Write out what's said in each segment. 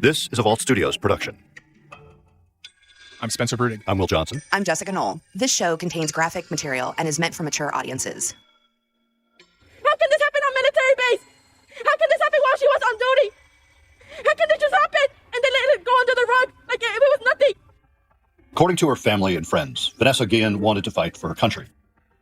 This is a Vault Studios production. I'm Spencer Brudig. I'm Will Johnson. I'm Jessica Knoll. This show contains graphic material and is meant for mature audiences. How can this happen on military base? How can this happen while she was on duty? How can this just happen and they let it go under the rug like it was nothing? According to her family and friends, Vanessa Guillen wanted to fight for her country.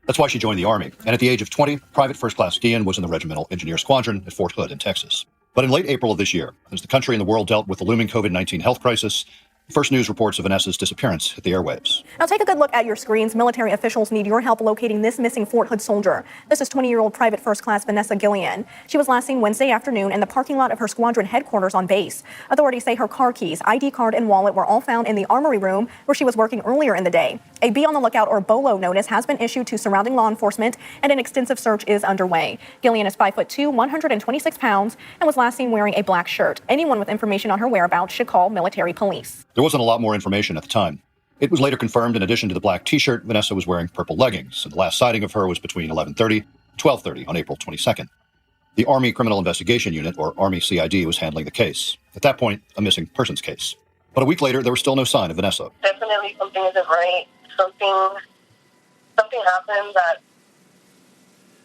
That's why she joined the Army, and at the age of 20, Private First Class Guillen was in the Regimental Engineer Squadron at Fort Hood in Texas. But in late April of this year, as the country and the world dealt with the looming COVID-19 health crisis, first news reports of Vanessa's disappearance hit the airwaves. Now take a good look at your screens. Military officials need your help locating this missing Fort Hood soldier. This is 20-year-old Private First Class Vanessa Guillen. She was last seen Wednesday afternoon in the parking lot of her squadron headquarters on base. Authorities say her car keys, ID card, and wallet were all found in the armory room where she was working earlier in the day. A be on the lookout or BOLO notice has been issued to surrounding law enforcement, and an extensive search is underway. Guillen is 5'2", 126 pounds, and was last seen wearing a black shirt. Anyone with information on her whereabouts should call military police. There wasn't a lot more information at the time. It was later confirmed, in addition to the black T-shirt, Vanessa was wearing purple leggings, and the last sighting of her was between 11:30 and 12:30 on April 22nd. The Army Criminal Investigation Unit, or Army CID, was handling the case. At that point, a missing persons case. But a week later, there was still no sign of Vanessa. Definitely something isn't right. Something happened that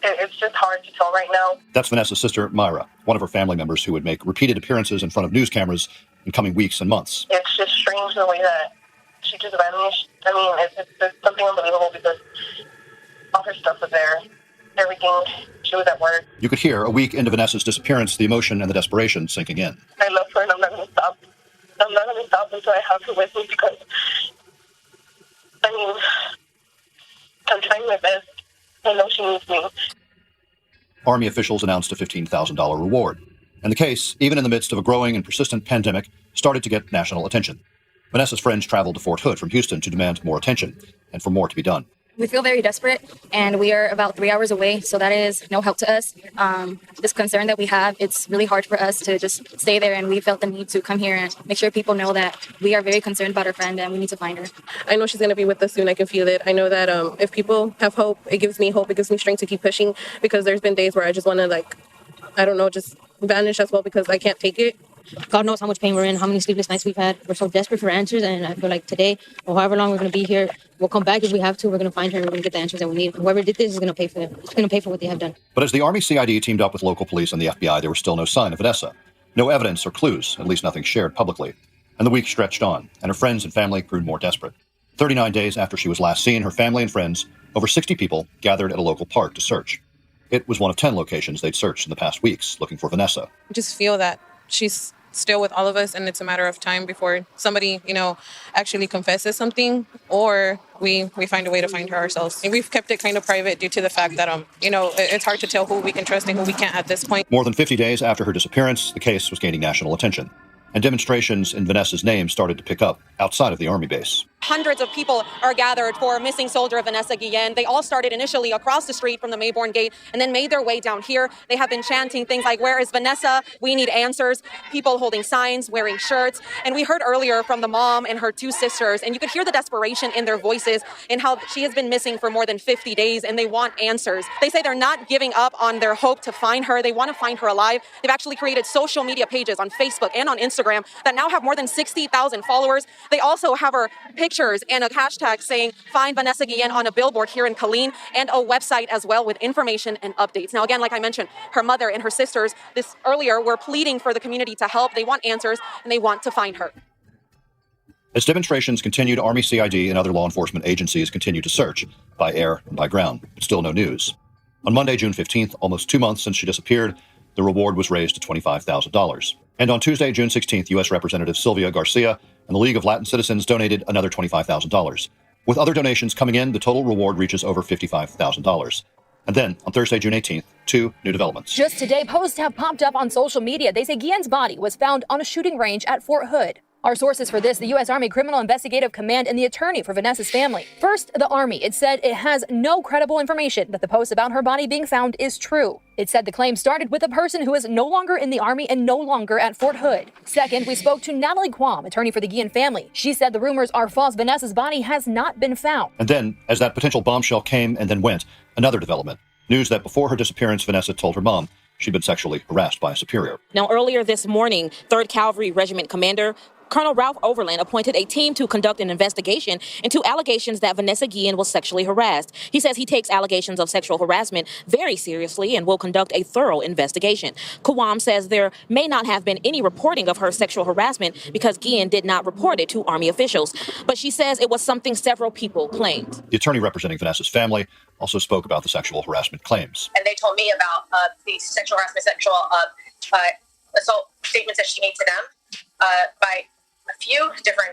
it's just hard to tell right now. That's Vanessa's sister, Myra, one of her family members who would make repeated appearances in front of news cameras in coming weeks and months. It's just strange the way that she just vanished. I mean, it's something unbelievable because all her stuff was there. Everything. She was at work. You could hear, a week into Vanessa's disappearance, the emotion and the desperation sinking in. I love her and I'm not going to stop. I'm not going to stop until I have her with me because, I mean, I'm trying my best. I know she needs me. Army officials announced a $15,000 reward. And the case, even in the midst of a growing and persistent pandemic, started to get national attention. Vanessa's friends traveled to Fort Hood from Houston to demand more attention and for more to be done. We feel very desperate, and we are about 3 hours away, so that is no help to us. This concern that we have, it's really hard for us to just stay there, and we felt the need to come here and make sure people know that we are very concerned about our friend and we need to find her. I know she's going to be with us soon. I can feel it. I know that if people have hope, it gives me hope. It gives me strength to keep pushing, because there's been days where I just want to, just vanish as well because I can't take it. God knows how much pain we're in, how many sleepless nights we've had. We're so desperate for answers, and I feel like today, or however long we're going to be here, we'll come back if we have to. We're going to find her. We're going to get the answers that we need. Whoever did this is going to pay for it. It's going to pay for what they have done. But as the Army CID teamed up with local police and the FBI, there was still no sign of Vanessa. No evidence or clues, at least nothing shared publicly. And the week stretched on, and her friends and family grew more desperate. 39 days after she was last seen, her family and friends, over 60 people, gathered at a local park to search. It was one of 10 locations they'd searched in the past weeks looking for Vanessa. I just feel that she's still with all of us, and it's a matter of time before somebody, actually confesses something, or we find a way to find her ourselves. And we've kept it kind of private due to the fact that, it's hard to tell who we can trust and who we can't at this point. More than 50 days after her disappearance, the case was gaining national attention, and demonstrations in Vanessa's name started to pick up outside of the Army base. Hundreds of people are gathered for missing soldier Vanessa Guillen. They all started initially across the street from the Mayborn Gate and then made their way down here. They have been chanting things like, "Where is Vanessa? We need answers." People holding signs, wearing shirts. And we heard earlier from the mom and her two sisters, and you could hear the desperation in their voices and how she has been missing for more than 50 days and they want answers. They say they're not giving up on their hope to find her. They want to find her alive. They've actually created social media pages on Facebook and on Instagram that now have more than 60,000 followers. They also have her pictures and a hashtag saying "Find Vanessa Guillen" on a billboard here in Killeen, and a website as well with information and updates. Now, again, like I mentioned, her mother and her sisters this earlier were pleading for the community to help. They want answers and they want to find her. As demonstrations continued, Army CID and other law enforcement agencies continued to search by air and by ground, but still no news. On Monday, June 15th, almost 2 months since she disappeared, the reward was raised to $25,000. And on Tuesday, June 16th, U.S. Representative Sylvia Garcia and the League of Latin Citizens donated another $25,000. With other donations coming in, the total reward reaches over $55,000. And then, on Thursday, June 18th, 2 new developments. Just today, posts have popped up on social media. They say Guillen's body was found on a shooting range at Fort Hood. Our sources for this, the U.S. Army Criminal Investigative Command and the attorney for Vanessa's family. First, the Army. It said it has no credible information that the post about her body being found is true. It said the claim started with a person who is no longer in the Army and no longer at Fort Hood. Second, we spoke to Natalie Quam, attorney for the Guillen family. She said the rumors are false. Vanessa's body has not been found. And then, as that potential bombshell came and then went, another development. News that before her disappearance, Vanessa told her mom she'd been sexually harassed by a superior. Now, earlier this morning, 3rd Cavalry Regiment Commander Colonel Ralph Overland appointed a team to conduct an investigation into allegations that Vanessa Guillen was sexually harassed. He says he takes allegations of sexual harassment very seriously and will conduct a thorough investigation. Kawam says there may not have been any reporting of her sexual harassment because Guillen did not report it to Army officials. But she says it was something several people claimed. The attorney representing Vanessa's family also spoke about the sexual harassment claims. And they told me about the sexual harassment, sexual assault statements that she made to them by a few different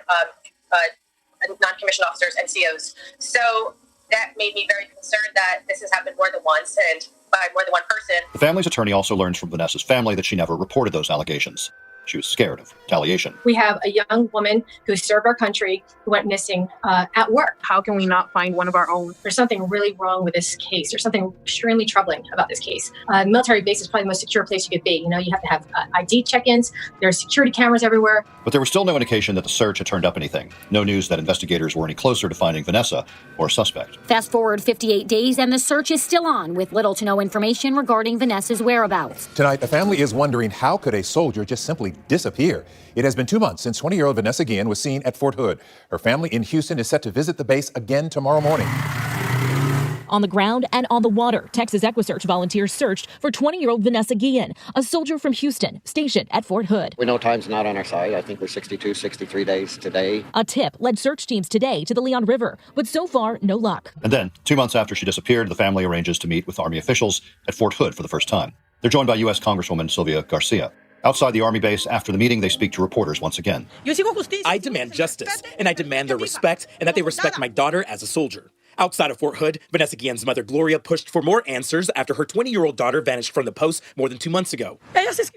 non-commissioned officers and COs. So that made me very concerned that this has happened more than once and by more than one person. The family's attorney also learns from Vanessa's family that she never reported those allegations. She was scared of retaliation. We have a young woman who served our country who went missing at work. How can we not find one of our own? There's something really wrong with this case. There's something extremely troubling about this case. Military base is probably the most secure place you could be. You know, you have to have ID check-ins. There's security cameras everywhere. But there was still no indication that the search had turned up anything. No news that investigators were any closer to finding Vanessa or a suspect. Fast forward 58 days and the search is still on with little to no information regarding Vanessa's whereabouts. Tonight, a family is wondering how could a soldier just simply disappear? It has been 2 months since 20-year-old Vanessa Guillen was seen at Fort Hood. Her family in Houston is set to visit the base again tomorrow morning. On the ground and on the water, Texas EquiSearch volunteers searched for 20-year-old Vanessa Guillen, a soldier from Houston, stationed at Fort Hood. We know time's not on our side. I think we're 62, 63 days today. A tip led search teams today to the Leon River, but so far, no luck. And then, 2 months after she disappeared, the family arranges to meet with Army officials at Fort Hood for the first time. They're joined by U.S. Congresswoman Sylvia Garcia. Outside the Army base after the meeting, they speak to reporters once again. I demand justice, and I demand their respect, and that they respect my daughter as a soldier. Outside of Fort Hood, Vanessa Guillen's mother, Gloria, pushed for more answers after her 20-year-old daughter vanished from the post more than 2 months ago.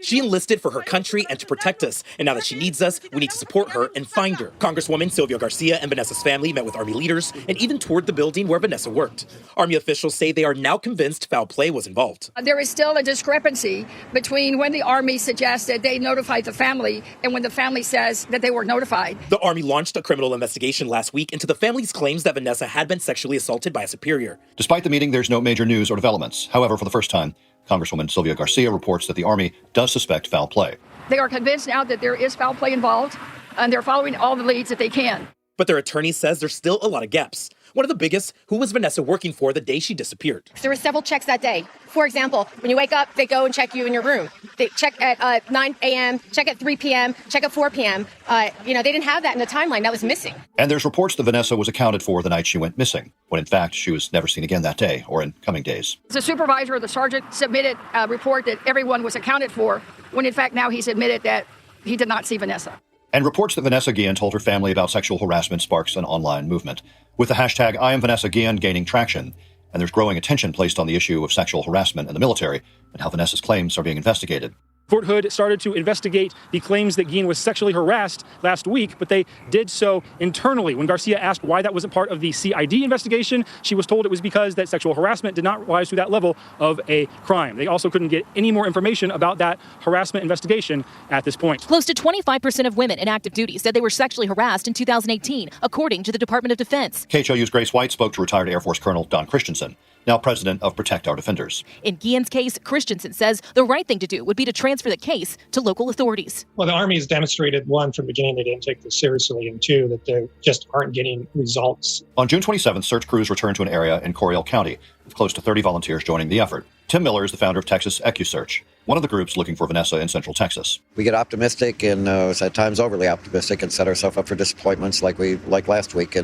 She enlisted for her country and to protect us, and now that she needs us, we need to support her and find her. Congresswoman Sylvia Garcia and Vanessa's family met with Army leaders and even toured the building where Vanessa worked. Army officials say they are now convinced foul play was involved. There is still a discrepancy between when the Army suggested they notified the family and when the family says that they were notified. The Army launched a criminal investigation last week into the family's claims that Vanessa had been sexually assaulted by a superior. Despite the meeting, there's no major news or developments. However, for the first time, Congresswoman Sylvia Garcia reports that the Army does suspect foul play. They are convinced now that there is foul play involved, and they're following all the leads that they can. But their attorney says there's still a lot of gaps. One of the biggest, who was Vanessa working for the day she disappeared? There were several checks that day. For example, when you wake up, they go and check you in your room. They check at 9 a.m., check at 3 p.m., check at 4 p.m. They didn't have that in the timeline. That was missing. And there's reports that Vanessa was accounted for the night she went missing, when in fact she was never seen again that day or in coming days. The supervisor or the sergeant submitted a report that everyone was accounted for, when in fact now he's admitted that he did not see Vanessa. And reports that Vanessa Guillen told her family about sexual harassment sparks an online movement. With the hashtag I am Vanessa Guillen gaining traction, and there's growing attention placed on the issue of sexual harassment in the military and how Vanessa's claims are being investigated. Fort Hood started to investigate the claims that Guillen was sexually harassed last week, but they did so internally. When Garcia asked why that wasn't part of the CID investigation, she was told it was because that sexual harassment did not rise to that level of a crime. They also couldn't get any more information about that harassment investigation at this point. Close to 25% of women in active duty said they were sexually harassed in 2018, according to the Department of Defense. KHOU's Grace White spoke to retired Air Force Colonel Don Christensen, now president of Protect Our Defenders. In Guillen's case, Christensen says the right thing to do would be to transfer the case to local authorities. Well, the Army has demonstrated, one, from the beginning they didn't take this seriously, and two, that they just aren't getting results. On June 27th, search crews returned to an area in Coryell County, with close to 30 volunteers joining the effort. Tim Miller is the founder of Texas EquiSearch, one of the groups looking for Vanessa in Central Texas. We get optimistic and at times overly optimistic and set ourselves up for disappointments like last week.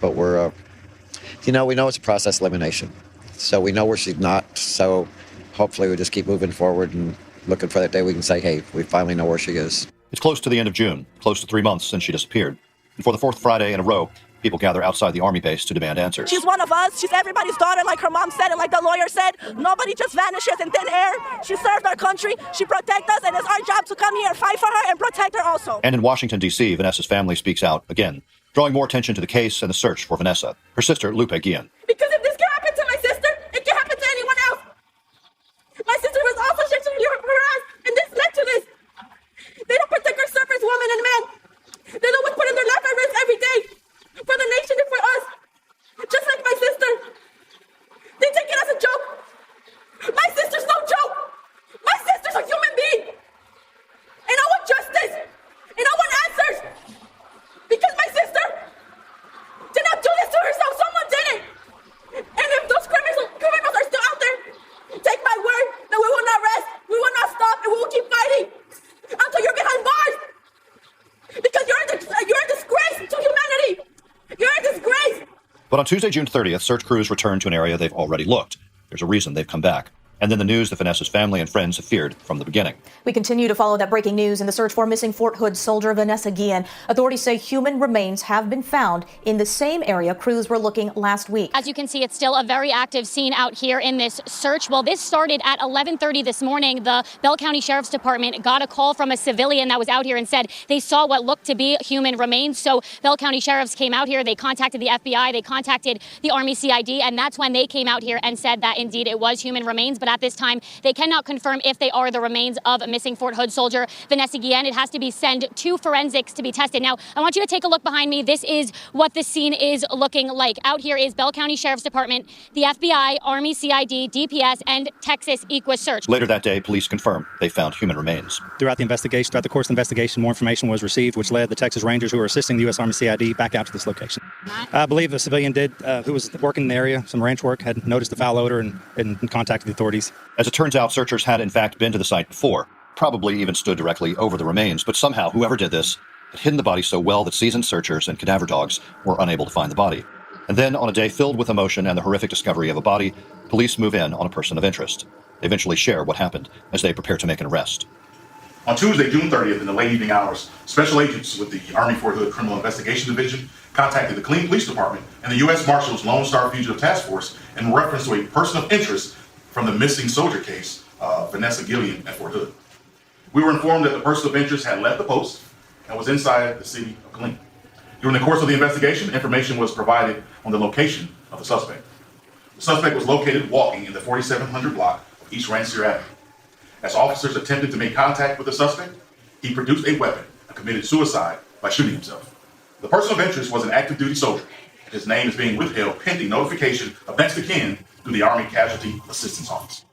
But we're, we know it's a process elimination. So we know where she's not. So hopefully we just keep moving forward and looking for that day we can say, hey, we finally know where she is. It's close to the end of June, close to 3 months since she disappeared. And for the fourth Friday in a row, people gather outside the Army base to demand answers. She's one of us. She's everybody's daughter, like her mom said, and like the lawyer said. Nobody just vanishes in thin air. She served our country. She protects us, and it's our job to come here, fight for her, and protect her also. And in Washington, D.C., Vanessa's family speaks out again, drawing more attention to the case and the search for Vanessa. Her sister, Lupe Guillen. Because if this can happen to my sister, it can happen to anyone else. My sister was also sexually harassed, and this led to this. They don't protect our service women and men. They don't put in their life at risk every day for the nation and for us. Just like my sister. They take it as a joke. My sister's no joke. But on Tuesday, June 30th, search crews returned to an area they've already looked. There's a reason they've come back. And then the news that Vanessa's family and friends have feared from the beginning. We continue to follow that breaking news in the search for missing Fort Hood soldier Vanessa Guillen. Authorities say human remains have been found in the same area crews were looking last week. As you can see, it's still a very active scene out here in this search. Well, this started at 11:30 this morning. The Bell County Sheriff's Department got a call from a civilian that was out here and said they saw what looked to be human remains. So Bell County Sheriffs came out here. They contacted the FBI. They contacted the Army CID. And that's when they came out here and said that indeed it was human remains. But at this time, they cannot confirm if they are the remains of a missing Fort Hood soldier, Vanessa Guillen. It has to be sent to forensics to be tested. Now, I want you to take a look behind me. This is what the scene is looking like. Out here is Bell County Sheriff's Department, the FBI, Army CID, DPS, and Texas Equus Search. Later that day, police confirmed they found human remains. Throughout the course of the investigation, more information was received, which led the Texas Rangers, who were assisting the U.S. Army CID, back out to this location. I believe a civilian who was working in the area, some ranch work, had noticed the foul odor and contacted the authorities. As it turns out, searchers had in fact been to the site before, probably even stood directly over the remains, but somehow whoever did this had hidden the body so well that seasoned searchers and cadaver dogs were unable to find the body. And then, on a day filled with emotion and the horrific discovery of a body, police move in on a person of interest. They eventually share what happened as they prepare to make an arrest. On Tuesday, June 30th, in the late evening hours, special agents with the Army Fort Hood Criminal Investigation Division contacted the Killeen Police Department and the U.S. Marshals Lone Star Fugitive Task Force in reference to a person of interest from the missing soldier case, Vanessa Guillen at Fort Hood. We were informed that the person of interest had left the post and was inside the city of Killeen. During the course of the investigation, information was provided on the location of the suspect. The suspect was located walking in the 4700 block of East Rancier Avenue. As officers attempted to make contact with the suspect, he produced a weapon and committed suicide by shooting himself. The person of interest was an active duty soldier. His name is being withheld pending notification of next of kin through the Army Casualty Assistance Office.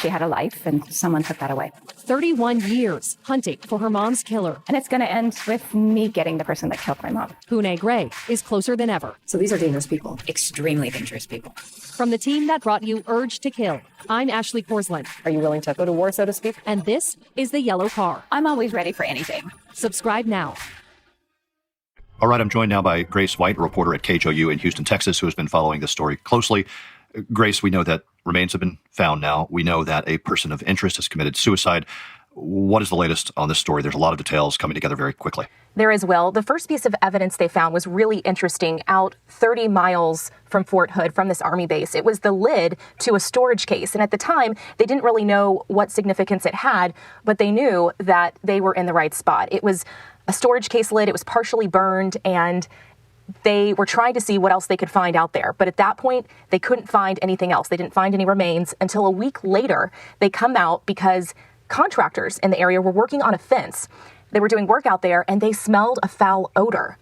She had a life, and someone took that away. 31 years hunting for her mom's killer. And it's going to end with me getting the person that killed my mom. Pune Gray is closer than ever. So these are dangerous people. Extremely dangerous people. From the team that brought you Urge to Kill, I'm Ashley Porslin. Are you willing to go to war, so to speak? And this is The Yellow Car. I'm always ready for anything. Subscribe now. All right, I'm joined now by Grace White, a reporter at KHOU in Houston, Texas, who has been following this story closely. Grace, we know that remains have been found now. We know that a person of interest has committed suicide. What is the latest on this story? There's a lot of details coming together very quickly. There is, Will. The first piece of evidence they found was really interesting. Out 30 miles from Fort Hood, from this Army base, it was the lid to a storage case. And at the time, they didn't really know what significance it had, but they knew that they were in the right spot. It was a storage case lid. It was partially burned, and they were trying to see what else they could find out there. But at that point, they couldn't find anything else. They didn't find any remains until a week later. They come out because contractors in the area were working on a fence. They were doing work out there, and they smelled a foul odor.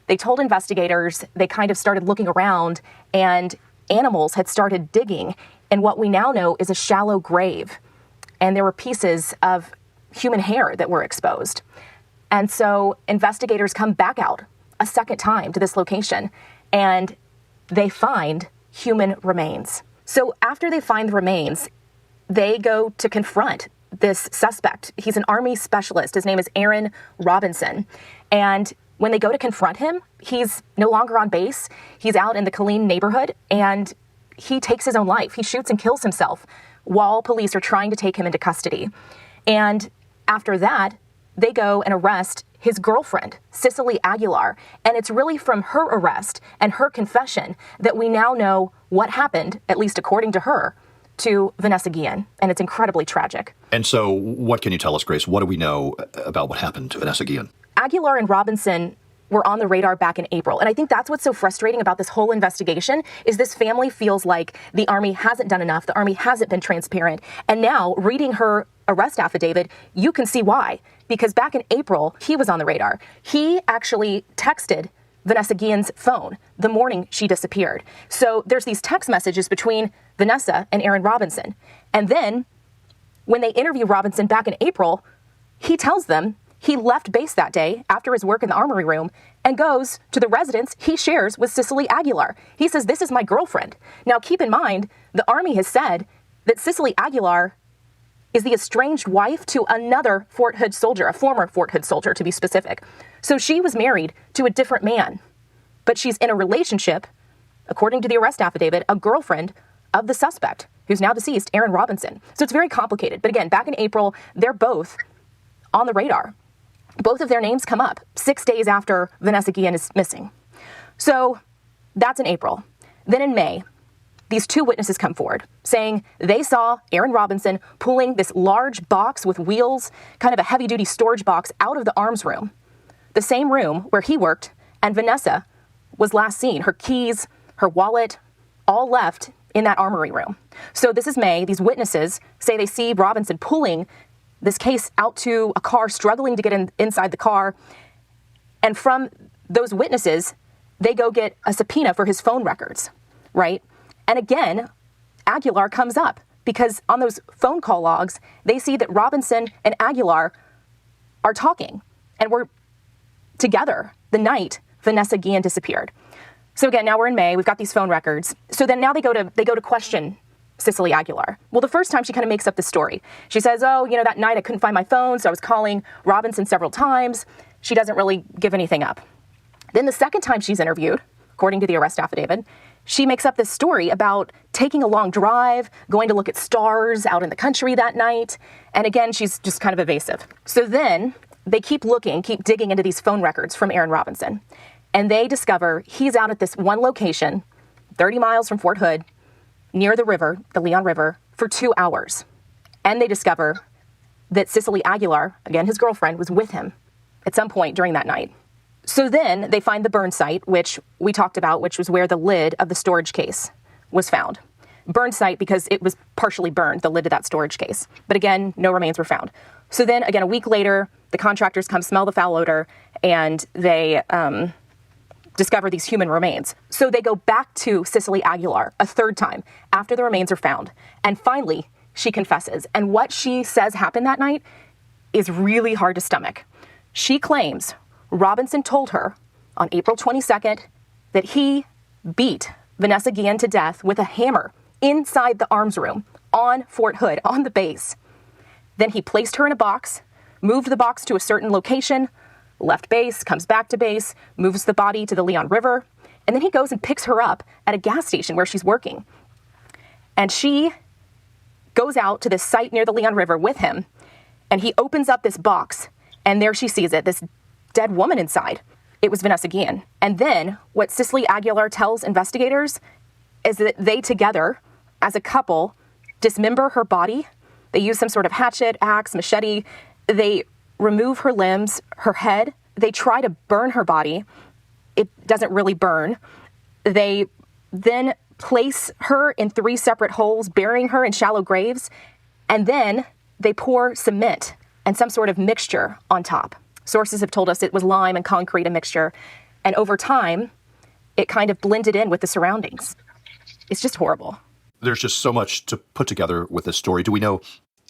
They told investigators. They kind of started looking around, and animals had started digging in what we now know is a shallow grave. And there were pieces of human hair that were exposed. And so investigators come back out a second time to this location, and they find human remains. So after they find the remains, they go to confront this suspect. He's an Army specialist. His name is Aaron Robinson. And when they go to confront him, he's no longer on base. He's out in the Killeen neighborhood, and he takes his own life. He shoots and kills himself while police are trying to take him into custody. And after that, they go and arrest his girlfriend, Cicely Aguilar. And it's really from her arrest and her confession that we now know what happened, at least according to her, to Vanessa Guillen. And it's incredibly tragic. And so what can you tell us, Grace? What do we know about what happened to Vanessa Guillen? Aguilar and Robinson were on the radar back in April. And I think that's what's so frustrating about this whole investigation is this family feels like the Army hasn't done enough. The Army hasn't been transparent. And now, reading her arrest affidavit, you can see why. Because back in April, he was on the radar. He actually texted Vanessa Guillen's phone the morning she disappeared. So there's these text messages between Vanessa and Aaron Robinson. And then when they interview Robinson back in April, he tells them he left base that day after his work in the armory room and goes to the residence he shares with Cicely Aguilar. He says, "This is my girlfriend." Now, keep in mind, the Army has said that Cicely Aguilar is the estranged wife to another Fort Hood soldier, a former Fort Hood soldier to be specific. So she was married to a different man. but she's in a relationship, according to the arrest affidavit, a girlfriend of the suspect, who's now deceased, Aaron Robinson. So it's very complicated. But again, back in April, they're both on the radar. Both of their names come up 6 days after Vanessa Guillen is missing. So that's in April. Then in May, these two witnesses come forward saying they saw Aaron Robinson pulling this large box with wheels, kind of a heavy-duty storage box, out of the arms room, the same room where he worked and Vanessa was last seen. Her keys, her wallet, all left in that armory room. So this is May. These witnesses say they see Robinson pulling this case out to a car, struggling to get inside the car. And from those witnesses, they go get a subpoena for his phone records, right? And again, Aguilar comes up because on those phone call logs, they see that Robinson and Aguilar are talking and were together the night Vanessa Guillen disappeared. So again, now we're in May. We've got these phone records. So then now they go to question Cicely Aguilar. Well, the first time she kind of makes up the story. She says, oh, that night I couldn't find my phone, so I was calling Robinson several times. She doesn't really give anything up. Then the second time she's interviewed, according to the arrest affidavit, she makes up this story about taking a long drive, going to look at stars out in the country that night. And again, she's just kind of evasive. So then they keep digging into these phone records from Aaron Robinson. And they discover he's out at this one location, 30 miles from Fort Hood, near the river, the Leon River, for 2 hours. And they discover that Cicely Aguilar, again his girlfriend, was with him at some point during that night. So then they find the burn site, which we talked about, which was where the lid of the storage case was found. Burn site because it was partially burned, the lid of that storage case. But again, no remains were found. So then again, a week later, the contractors come smell the foul odor and they discover these human remains. So they go back to Cicely Aguilar a third time after the remains are found. And finally, she confesses. And what she says happened that night is really hard to stomach. She claims Robinson told her on April 22nd that he beat Vanessa Guillen to death with a hammer inside the arms room on Fort Hood, on the base. Then he placed her in a box, moved the box to a certain location, left base, comes back to base, moves the body to the Leon River, and then he goes and picks her up at a gas station where she's working. And she goes out to this site near the Leon River with him, and he opens up this box, and there she sees it, this dead woman inside. It was Vanessa Guillen. And then what Cicely Aguilar tells investigators is that they together, as a couple, dismember her body. They use some sort of hatchet, axe, machete. They remove her limbs, her head. They try to burn her body. It doesn't really burn. They then place her in 3 separate holes, burying her in shallow graves. And then they pour cement and some sort of mixture on top. Sources have told us it was lime and concrete, a mixture. And over time, it kind of blended in with the surroundings. It's just horrible. There's just so much to put together with this story. Do we know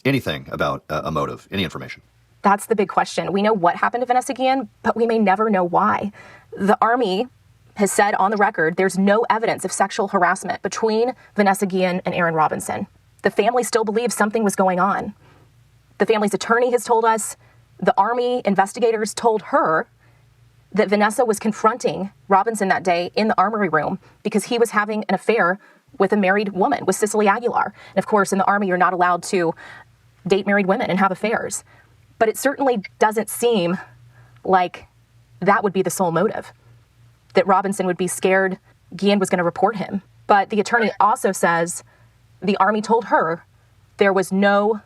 anything about a motive, any information? That's the big question. We know what happened to Vanessa Guillen, but we may never know why. The Army has said on the record there's no evidence of sexual harassment between Vanessa Guillen and Aaron Robinson. The family still believes something was going on. The family's attorney has told us, the Army investigators told her that Vanessa was confronting Robinson that day in the armory room because he was having an affair with a married woman, with Cicely Aguilar. And of course, in the Army, you're not allowed to date married women and have affairs. But it certainly doesn't seem like that would be the sole motive, that Robinson would be scared Guillen was going to report him. But the attorney also says the Army told her there was no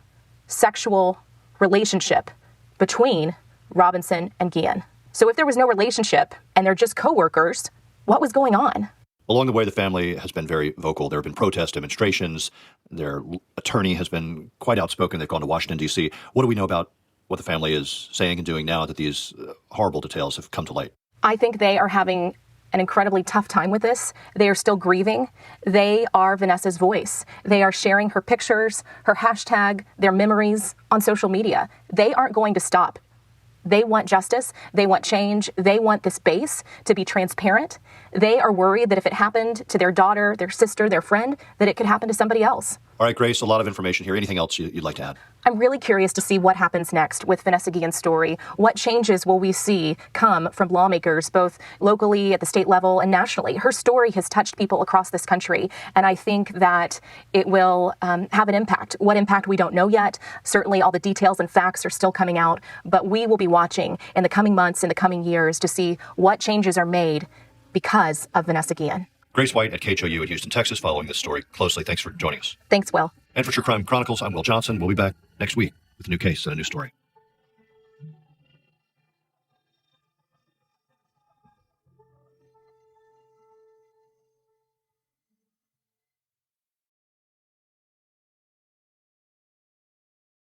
sexual relationship between Robinson and Guillen. So if there was no relationship and they're just co-workers, what was going on? Along the way, the family has been very vocal. There have been protest demonstrations. Their attorney has been quite outspoken. They've gone to Washington, D.C. What do we know about what the family is saying and doing now that these horrible details have come to light? I think they are having an incredibly tough time with this. They are still grieving. They are Vanessa's voice. They are sharing her pictures, her hashtag, their memories on social media. They aren't going to stop. They want justice. They want change. They want this base to be transparent. They are worried that if it happened to their daughter, their sister, their friend, that it could happen to somebody else. All right, Grace, a lot of information here. Anything else you'd like to add? I'm really curious to see what happens next with Vanessa Guillen's story. What changes will we see come from lawmakers, both locally, at the state level, and nationally? Her story has touched people across this country, and I think that it will have an impact. What impact, we don't know yet. Certainly all the details and facts are still coming out, but we will be watching in the coming months, in the coming years, to see what changes are made because of Vanessa Guillen. Grace White at KHOU in Houston, Texas, following this story closely. Thanks for joining us. Thanks, Will. And for True Crime Chronicles, I'm Will Johnson. We'll be back next week with a new case and a new story.